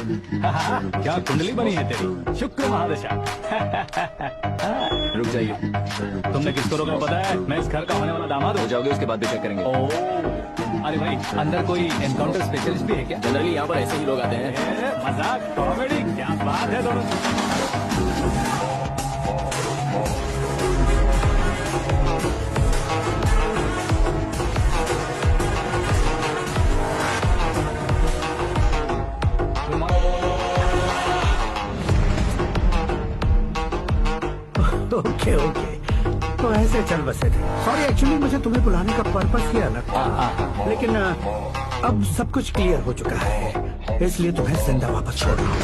क्या कुंडली बनी है तेरी, शुक्र महादशा। रुक जाइए। तुमने किसको रोका पता है? मैं इस घर का होने वाला दामाद हो हूँ। जाओगे उसके बाद भी चेक करेंगे। ओह, अरे भाई अंदर कोई एनकाउंटर स्पेशलिस्ट भी है क्या? जनरली यहाँ पर ऐसे ही लोग आते हैं। मजाक, कॉमेडी, क्या बात है दोनों। ओके ओके, तो ऐसे चल बसे थे। सॉरी, एक्चुअली मुझे तुम्हें बुलाने का पर्पस ही अलग था, लेकिन अब सब कुछ क्लियर हो चुका है, इसलिए तुम्हें जिंदा वापस छोड़ रहा हूँ।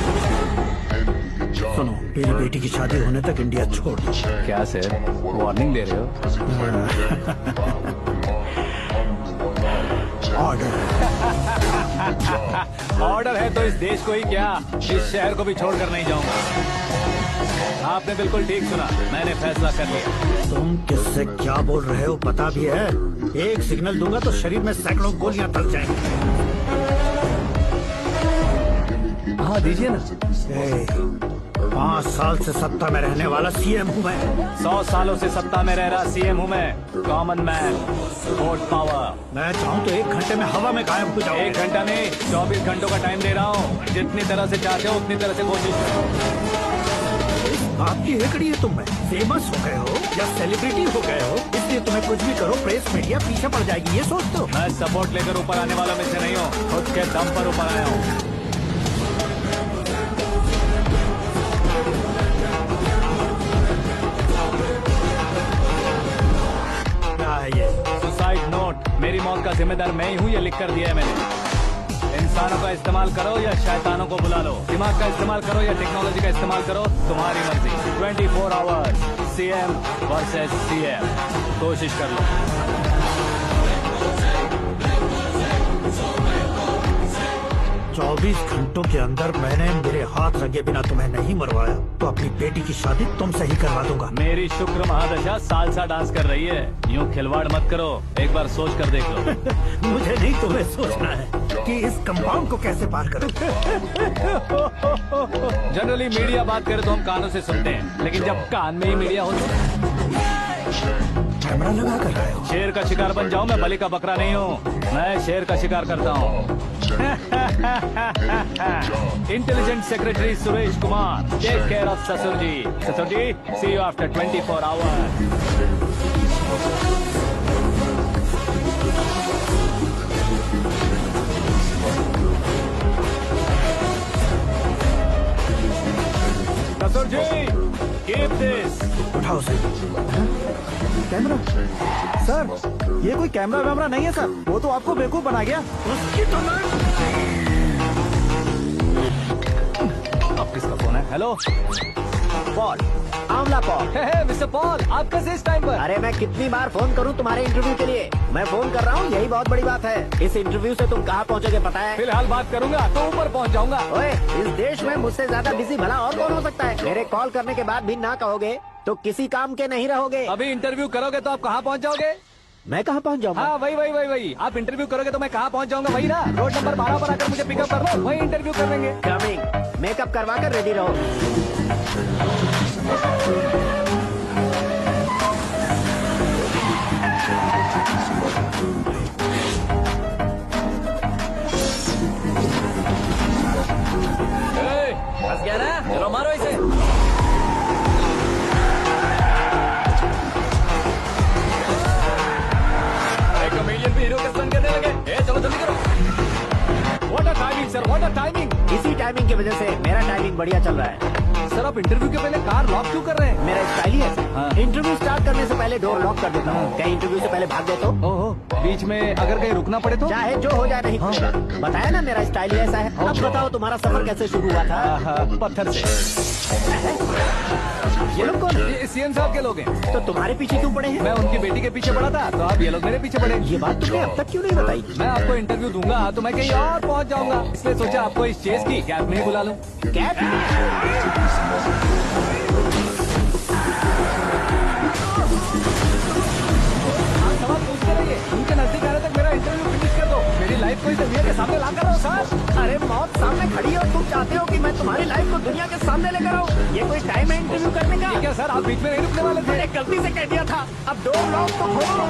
सुनो, मेरी बेटी की शादी होने तक इंडिया छोड़ दो। क्या सर, वार्निंग दे रहे हो? ऑर्डर। ऑर्डर है तो इस देश को ही क्या, इस शहर को भी छोड़कर नहीं जाऊंगा। आपने बिल्कुल ठीक सुना, मैंने फैसला कर लिया। तुम किससे क्या बोल रहे हो पता भी है? एक सिग्नल दूंगा तो शरीर में सैकड़ों गोलियां तक जाएंगी। हाँ दीजिए ना। 5 साल से सत्ता में रहने वाला सीएम हूँ मैं। 100 सालों से सत्ता में रह रहा सीएम हूँ मैं। Common man, vote power. मैं चाहूँ तो 1 घंटे में हवा में गायब हो जाऊँ। 1 घंटा नहीं, 24 घंटों का टाइम दे रहा हूँ। जितनी तरह से चाहते हो उतनी तरह से कोशिश करो। आपकी हेकड़ी है, तुम में फेमस हो गए हो या सेलिब्रिटी हो गए हो, इसलिए तुम्हें कुछ भी करो प्रेस मीडिया पीछे पड़ जाएगी, ये सोचते हो? मैं सपोर्ट लेकर ऊपर आने वालों में से नहीं हूँ, खुद के दम पर ऊपर आया हूँ। क्या है ये? सुसाइड नोट, मेरी मौत का जिम्मेदार मैं ही हूँ, ये लिख कर दिया है मैंने। इंसानों का इस्तेमाल करो या शैतानों को बुला लो, दिमाग का इस्तेमाल करो या टेक्नोलॉजी का इस्तेमाल करो, तुम्हारी मर्जी। 24 आवर्स सीएम वर्सेस सीएम, कोशिश कर लो। 24 घंटों के अंदर मैंने मेरे हाथ रंगे बिना तुम्हें नहीं मरवाया तो अपनी बेटी की शादी तुमसे ही करवा दूंगा। मेरी शुक्र महादशा सालसा डांस कर रही है, यूँ खिलवाड़ मत करो, एक बार सोच कर देख लो। मुझे नहीं, तुम्हें सोचना है कि इस कंपाउंड को कैसे पार करूं। जनरली मीडिया बात करे तो हम कानों से सुनते हैं, लेकिन जब कान में ही मीडिया हो तो कैमरा लगा कर रहे हो। शेर का शिकार बन जाऊं, मैं बलि का बकरा नहीं हूँ, मैं शेर का शिकार करता हूँ। Intelligent secretary Suresh Kumar, take care of ससुर जी। ससुर जी, सी यू आफ्टर 24 आवर्स। ससुर जी, कीप दिस। उठाओ उसे। कैमरा सर, ये कोई कैमरा वैमरा नहीं है सर, वो तो आपको बेवकूफ बना गया। उसकी तो मैं अब किसका फोन है? हेलो पॉल, आंवला पॉल। मिस्टर पॉल, आप कैसे इस टाइम पर? अरे मैं कितनी बार फोन करूं तुम्हारे इंटरव्यू के लिए? मैं फोन कर रहा हूं, यही बहुत बड़ी बात है। इस इंटरव्यू से तुम कहां पहुंचोगे पता है? फिलहाल बात करूंगा तो ऊपर पहुंच जाऊंगा। ओए, इस देश में मुझसे ज्यादा बिजी भला और कौन हो सकता है? मेरे कॉल करने के बाद भी ना कहोगे तो किसी काम के नहीं रहोगे। अभी इंटरव्यू करोगे तो आप कहाँ पहुँच जाओगे? मैं कहां पहुंच जाऊंगा? हाँ वही। आप इंटरव्यू करोगे तो मैं कहाँ पहुँच जाऊंगा? वही ना, रोड नंबर 12 पर आकर मुझे पिकअप कर लो, वही इंटरव्यू कर लेंगे। कमिंग। मेकअप करवा कर रेडी रहो। फंस गया ना, चलो मारो इसे। कमेडियन भी हीरो के स्टंट करने लगे। चलो जल्दी करो। What a timing sir, what a timing. इसी टाइमिंग की वजह से मेरा टाइमिंग बढ़िया चल रहा है। सर आप इंटरव्यू के पहले कार लॉक क्यों कर रहे हैं? मेरा स्टाइल ही ऐसा हाँ। है। इंटरव्यू स्टार्ट करने से पहले डोर लॉक कर देता हूँ। कहीं इंटरव्यू से पहले भाग गए तो? ओहो, बीच में अगर कहीं रुकना पड़े तो? चाहे जो हो जाए नहीं खुलेगा। बताया ना मेरा स्टाइल ही ऐसा है। अब बताओ तुम्हारा सफर कैसे शुरू हुआ था? पत्थर से। ये लोग कौन है? ये सीएम साहब के लोग हैं। तो तुम्हारे पीछे क्यों पड़े हैं? मैं उनकी बेटी के पीछे पड़ा था, तो अब ये लोग मेरे पीछे पड़े। ये बात तुमने अब तक क्यों नहीं बताई? मैं आपको इंटरव्यू दूंगा तो मैं कहीं और पहुंच जाऊंगा, इसलिए सोचा आपको इस चेस की कैब में ही बुला लूं। कैब? आप सवाल पूछते रहिए, उनके नजदीक आने तक मेरा इंटरव्यू फिनिश कर दो। मेरी लाइफ को इस दुनिया के सामने ला कर रहो सर। अरे मौत सामने खड़ी हो, तुम चाहते हो कि मैं तुम्हारी लाइफ को दुनिया के सामने लेकर आऊं? ये कोई टाइम है इंटरव्यू करने का? क्या सर आप बीच में नहीं रुकने वाले थे? मैंने गलती से कह दिया था, अब डोर लॉक तो खोलो।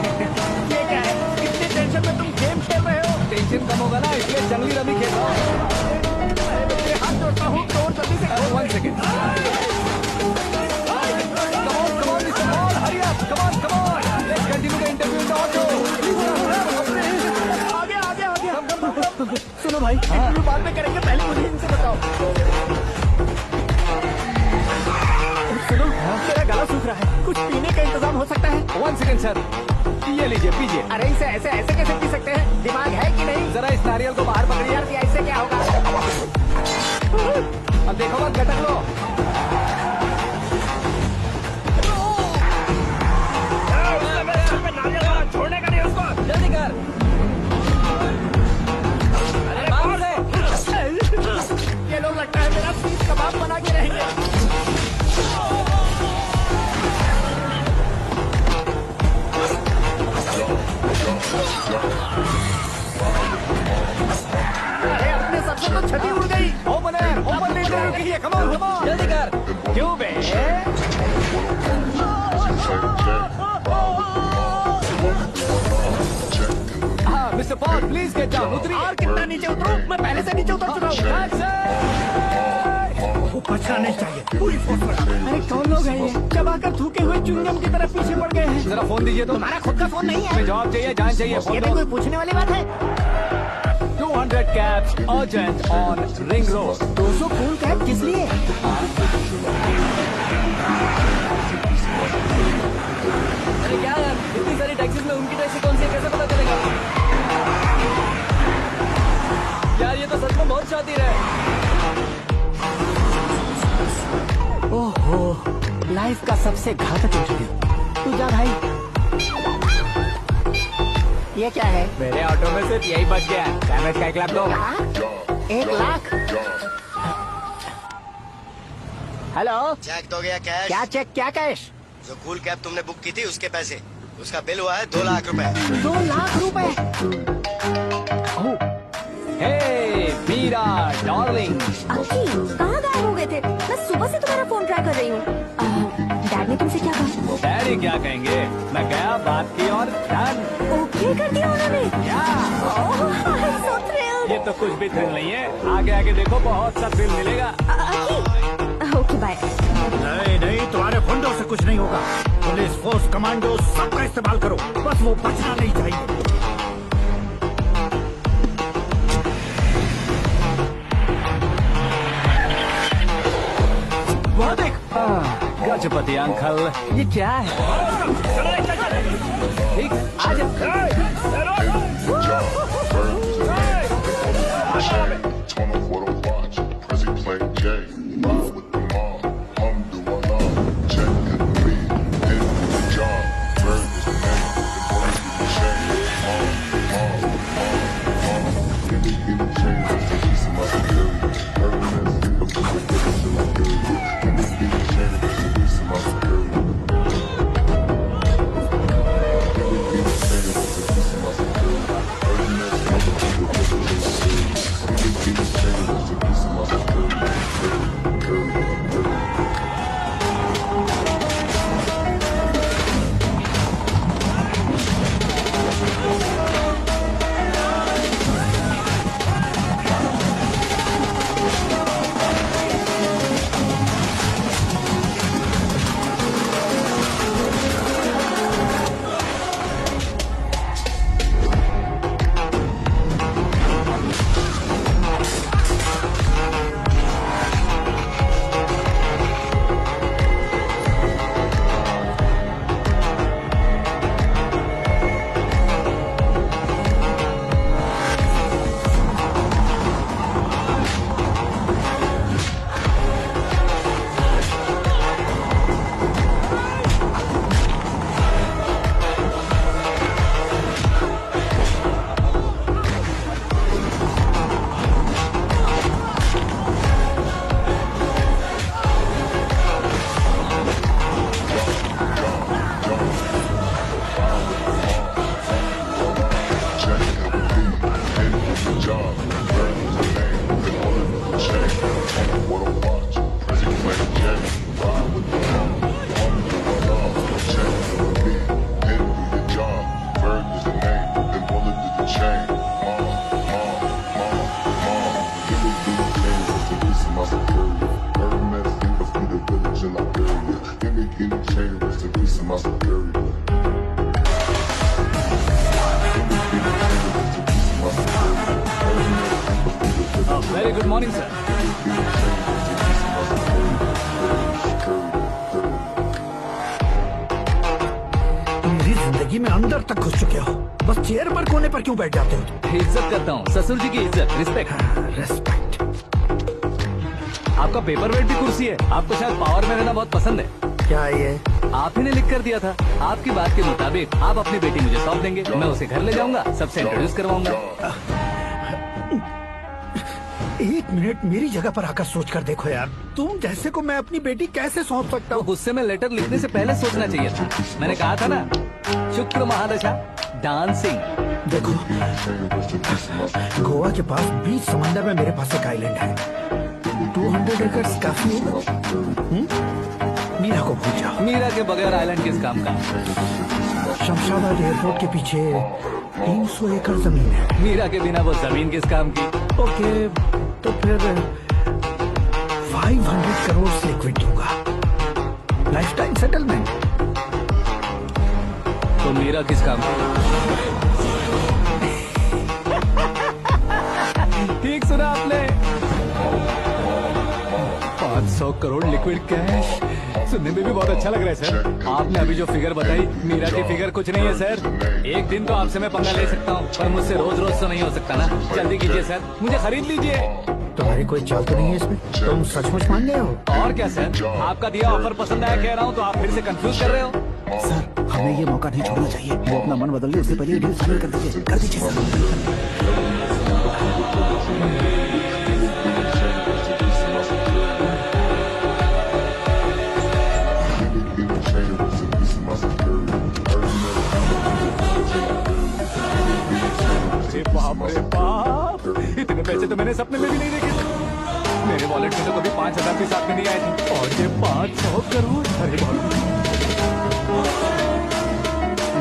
ये क्या है, इतनी टेंशन में तुम गेम खेल रहे हो? टेंशन कम होगा ना, इसलिए जंगली रमी खेल रहा हूँ। मैं हाथ जोड़ता हूँ, डोर जल्दी से खोलो। 1 second. Come on, Mr. Paul, hurry up. Come on. Let's continue the interview in the auto. आगे। सुनो भाई, इंटरव्यू बाद में करेंगे, पहले मुझे इनसे बताओ। सुनो, मेरा गला सूख रहा है, कुछ पीने का इंतजाम हो सकता है? 1 सेकेंड सर, ये लीजिए पीजिए। अरे इसे ऐसे कैसे पी सकते हैं? दिमाग है कि नहीं? जरा इस नारियल को बाहर पकड़िए। यार इससे क्या होगा? अब देखो मत गटक लो। छोड़ने का नहीं उसको। जल्दी कर। ये लोग लगता है मेरा सीख कबाब बना के रहेंगे। अरे अपने सबसे तो छठी उड़ गई। ओपनर, ओपन इंटरव्यू के लिए। कम ऑन जल्दी कर। क्यों बे? हाँ mister Paul please get down. उतरिए। और कितना नीचे उतरूं? मैं पहले से नीचे उतर चुका हूँ। वो बचना नहीं चाहिए, पूरी फोर्स लगा। अरे कौन लोग हैं ये? चबाकर थूके हुए च्युइंगम की तरफ पीछे पड़ गए हैं। जरा फोन दीजिए तो। तुम्हारा खुद का फोन नहीं है? हमें जवाब चाहिए, जान चाहिए। ये फोन भी दो। कोई पूछने वाली बात है? 200 cabs urgent on Ring Road. 200 cool cab किस लिए? अरे क्या यार, इतनी सारी टैक्सीज में उनकी टैक्सी कौन सी है, कैसे पता चलेगा? यार ये तो सच में बहुत शातिर है। ओहो, लाइफ का सबसे घातक इंटरव्यू। तू जा भाई। ये क्या है? मेरे ऑटो में सिर्फ यही बच गया। डैमेज का 1 लाख दो। 1 लाख? हेलो, चेक तो गया कैश। क्या चेक, क्या कैश? जो कूल कैब तुमने बुक की थी उसके पैसे, उसका बिल हुआ है 2 लाख रुपए। 2 लाख रुपए? हे मीरा डार्लिंग। अंकी, कहाँ गायब हो गए थे? मैं सुबह से तुम्हारा फोन ट्राई कर रही हूँ। डैड ने तुमसे क्या कहा? डैडी क्या कहेंगे, मैं गया बात की और डन। ओके कर दिया उन्होंने? ओह, I'm so thrilled। ये तो कुछ भी थ्रिल नहीं है, आगे आगे देखो बहुत सा थ्रिल मिलेगा। अंकी, ओके बाय। नहीं, तुम्हारे गुंडों से कुछ नहीं होगा। पुलिस फोर्स, कमांडो सबका इस्तेमाल करो, बस वो बचना नहीं चाहिए। वो देख। गजपति अंकल, ये क्या है? ठीक, आज Turn off what I watch. Prezi playing J. Ride with the mob. I'm doing all. Check the lead. Hit with the job. Bird is the name. The boys with the chain. Give me the chain. Just to see some other girl. Hermes. The book with the some other girl. Give me the chain. Just to see some other girl. Give me the chain. Just to see some other girl. Hermes. The book with the some other girl. my superior. Hermes gave us me the village in Liberia. Give me guinea chain, rest in peace to my superior. Give me guinea chain, rest in peace to my superior. Hermes gave us me the village very good morning sir. मेरी जिंदगी में अंदर तक घुस चुके हो, बस chair पर कोने पर क्यों बैठ जाते हो? इज्जत करता हूँ, ससुर जी की इज्जत, रिस्पेक्ट। रेस्पेक्ट। आपका पेपर वेट भी कुर्सी है। आपको शायद पावर में रहना बहुत पसंद है। क्या ये? आप ही ने लिख कर दिया था। आपकी बात के मुताबिक आप अपनी बेटी मुझे सौंप देंगे, मैं उसे घर ले जाऊंगा, सबसे इंट्रोड्यूस करवाऊंगा। एक मिनट मेरी जगह पर आकर सोच कर देखो यार, तुम जैसे को मैं अपनी बेटी कैसे सौंप सकता तो हूँ? गुस्से में लेटर लिखने से पहले सोचना चाहिए था। मैंने कहा था ना, शुक्र महादशा डांसिंग। देखो, गोवा के पास बीच समंदर में मेरे पास एक आइलैंड है। 200 एकड़ काफी है। मीरा को भूल जाओ। मीरा के बगैर आइलैंड किस काम का? शमशाबाद एयरपोर्ट के पीछे 300 एकड़ जमीन है। मीरा के बिना वो जमीन किस काम की? ओके, तो फिर 500 करोड़ लिक्विड दूंगा, लाइफ टाइम सेटलमेंट। तो मीरा किस काम की? ठीक सुना आपने, 500 करोड़ लिक्विड कैश। सुनने में भी बहुत अच्छा लग रहा है सर। आपने अभी जो फिगर बताई, मीरा की फिगर कुछ नहीं है सर। एक दिन तो आपसे मैं पंगा ले सकता हूँ, पर मुझसे रोज रोज तो नहीं हो सकता ना। जल्दी कीजिए सर, मुझे खरीद लीजिए। तुम्हारी कोई चाल तो नहीं है इसमें? तुम सचमुच मान गए हो? और क्या सर, आपका दिया ऑफर पसंद आया कह रहा हूँ, तो आप फिर से कंफ्यूज कर रहे हो। सर, हमें ये मौका नहीं छोड़ना चाहिए। वो अपना मन बदल ले, उससे पहले डील फाइनल कर दीजिए। कर दीजिए सर। बाप रे बाप, इतने पैसे तो मैंने सपने में भी नहीं देखे थे। मेरे वॉलेट में तो कभी 5,000 भी साथ में नहीं आए थे, और ये 500 करोड़। अरे बाप,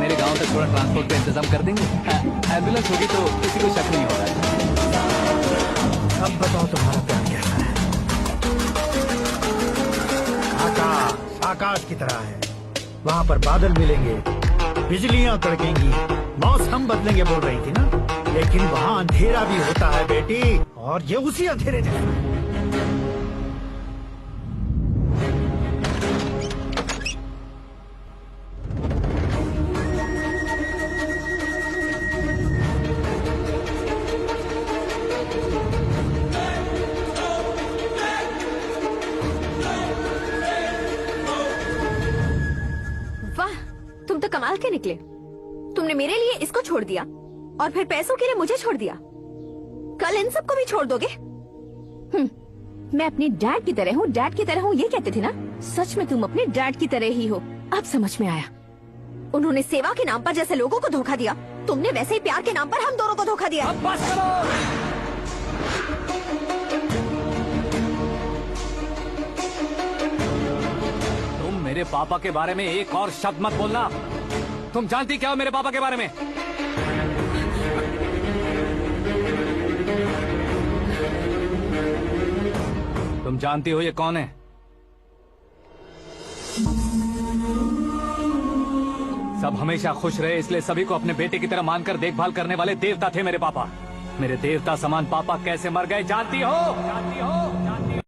मेरे गांव तक थोड़ा ट्रांसपोर्ट का इंतजाम कर देंगे? एम्बुलेंस होगी तो किसी को शक नहीं होगा। अब बताओ तुम्हारा प्लान कैसा है? आकाश आकाश की तरह है, वहाँ पर बादल मिलेंगे, बिजलियां कड़केंगी, मौसम बदलेंगे बोल रही थी ना, लेकिन वहाँ अंधेरा भी होता है बेटी, और ये उसी अंधेरे जैसा। वाह, तुम तो कमाल के निकले। तुमने मेरे लिए इसको छोड़ दिया और फिर पैसों के लिए मुझे छोड़ दिया। कल इन सबको भी छोड़ दोगे? मैं अपने डैड की तरह हूँ, डैड की तरह हूँ, ये कहते थे ना। सच में तुम अपने डैड की तरह ही हो। अब समझ में आया। उन्होंने सेवा के नाम पर जैसे लोगों को धोखा दिया, तुमने वैसे ही प्यार के नाम पर हम दोनों को धोखा दिया। अब बस करो। तुम मेरे पापा के बारे में एक और शब्द मत बोलना। तुम जानती क्या हो मेरे पापा के बारे में? तुम जानती हो ये कौन है? सब हमेशा खुश रहे, इसलिए सभी को अपने बेटे की तरह मानकर देखभाल करने वाले देवता थे मेरे पापा। मेरे देवता समान पापा कैसे मर गए जानती हो? जानती हो? जानती हो?